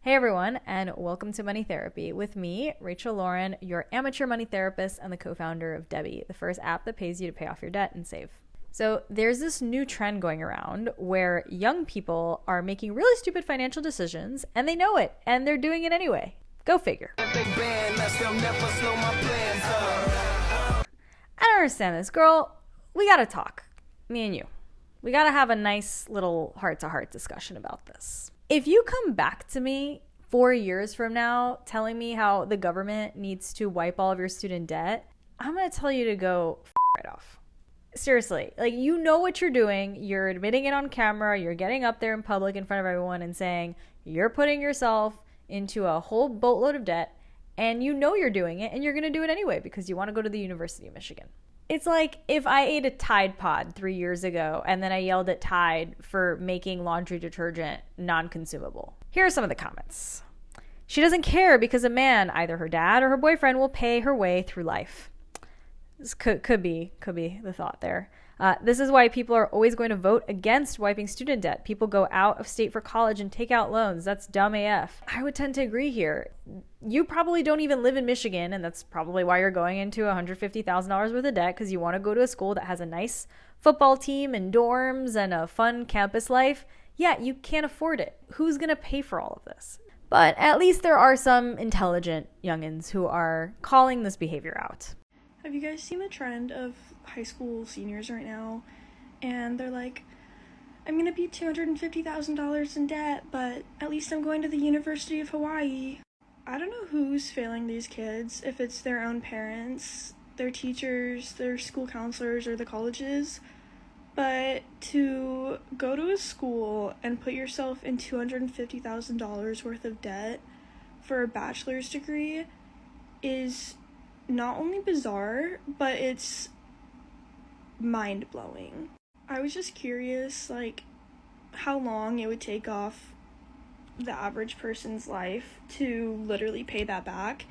Hey everyone, and welcome to Money Therapy with me, Rachel Lauren, your amateur money therapist and the co-founder of Debbie, the first app that pays you to pay off your debt and save. So there's this new trend going around where young people are making really stupid financial decisions and they know it and they're doing it anyway. Go figure. I don't understand this. Girl, we gotta talk. Me and you. We gotta have a nice little heart-to-heart discussion about this. If you come back to me 4 years from now telling me how the government needs to wipe all of your student debt, I'm going to tell you to go right off. Seriously, like, you know what you're doing. You're admitting it on camera. You're getting up there in public in front of everyone and saying you're putting yourself into a whole boatload of debt, and you know you're doing it, and you're going to do it anyway because you want to go to the University of Michigan. It's like if I ate a Tide Pod 3 years ago and then I yelled at Tide for making laundry detergent non-consumable. Here are some of the comments. She doesn't care because a man, either her dad or her boyfriend, will pay her way through life. This could be the thought there. This is why people are always going to vote against wiping student debt. People go out of state for college and take out loans. That's dumb AF. I would tend to agree here. You probably don't even live in Michigan, and that's probably why you're going into $150,000 worth of debt, because you want to go to a school that has a nice football team and dorms and a fun campus life. Yeah, you can't afford it. Who's going to pay for all of this? But at least there are some intelligent youngins who are calling this behavior out. Have you guys seen the trend of high school seniors right now? And they're like, I'm going to be $250,000 in debt, but at least I'm going to the University of Hawaii. I don't know who's failing these kids, if it's their own parents, their teachers, their school counselors, or the colleges. But to go to a school and put yourself in $250,000 worth of debt for a bachelor's degree is not only bizarre, but it's mind-blowing. I was just curious, like, how long it would take off the average person's life to literally pay that back.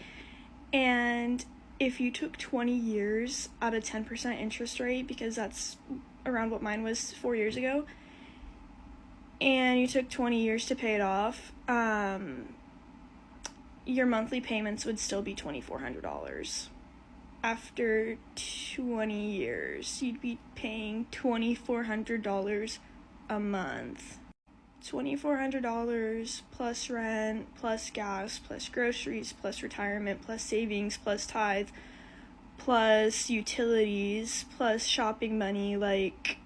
And if you took 20 years at a 10% interest rate, because that's around what mine was 4 years ago, and you took 20 years to pay it off, your monthly payments would still be $2,400. After 20 years, you'd be paying $2,400 a month. $2,400 plus rent, plus gas, plus groceries, plus retirement, plus savings, plus tithe, plus utilities, plus shopping money. Like,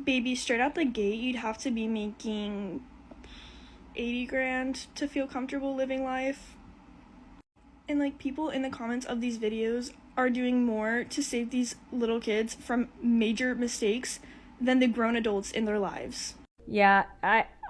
baby, straight out the gate, you'd have to be making 80 grand to feel comfortable living life. And, like, people in the comments of these videos are doing more to save these little kids from major mistakes than the grown adults in their lives. Yeah,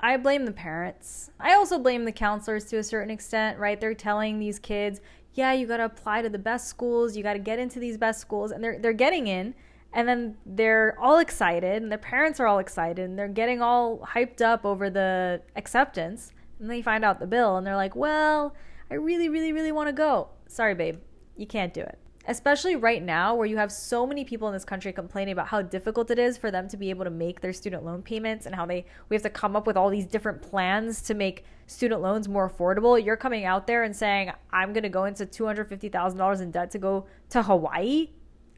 I blame the parents. I also blame the counselors to a certain extent, right? They're telling these kids, yeah, you got to apply to the best schools, you got to get into these best schools, and they're getting in, and then they're all excited, and their parents are all excited, and they're getting all hyped up over the acceptance, and they find out the bill, and they're like, well, I really, really, really want to go. Sorry, babe, you can't do it. Especially right now where you have so many people in this country complaining about how difficult it is for them to be able to make their student loan payments and how we have to come up with all these different plans to make student loans more affordable. You're coming out there and saying, I'm going to go into $250,000 in debt to go to Hawaii.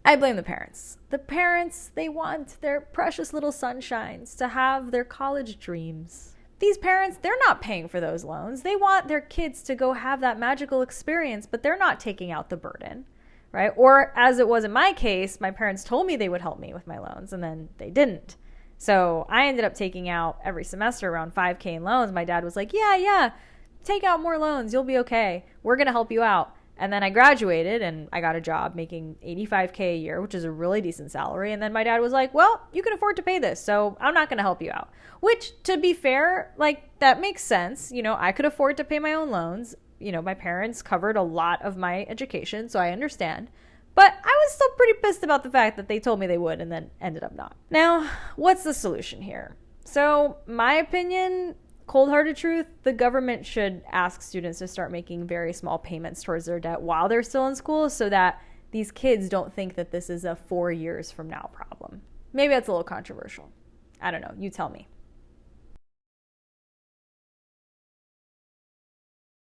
I blame the parents. The parents, they want their precious little sunshines to have their college dreams. These parents, they're not paying for those loans. They want their kids to go have that magical experience, but they're not taking out the burden. Right? Or as it was in my case, my parents told me they would help me with my loans and then they didn't. So I ended up taking out every semester around $5,000 in loans. My dad was like, yeah, take out more loans. You'll be okay. We're going to help you out. And then I graduated and I got a job making $85,000 a year, which is a really decent salary. And then my dad was like, well, you can afford to pay this, so I'm not going to help you out. Which, to be fair, like, that makes sense. You know, I could afford to pay my own loans. You know, my parents covered a lot of my education, so I understand. But I was still pretty pissed about the fact that they told me they would and then ended up not. Now, what's the solution here? So, my opinion, cold-hearted truth, the government should ask students to start making very small payments towards their debt while they're still in school so that these kids don't think that this is a 4 years from now problem. Maybe that's a little controversial. I don't know. You tell me.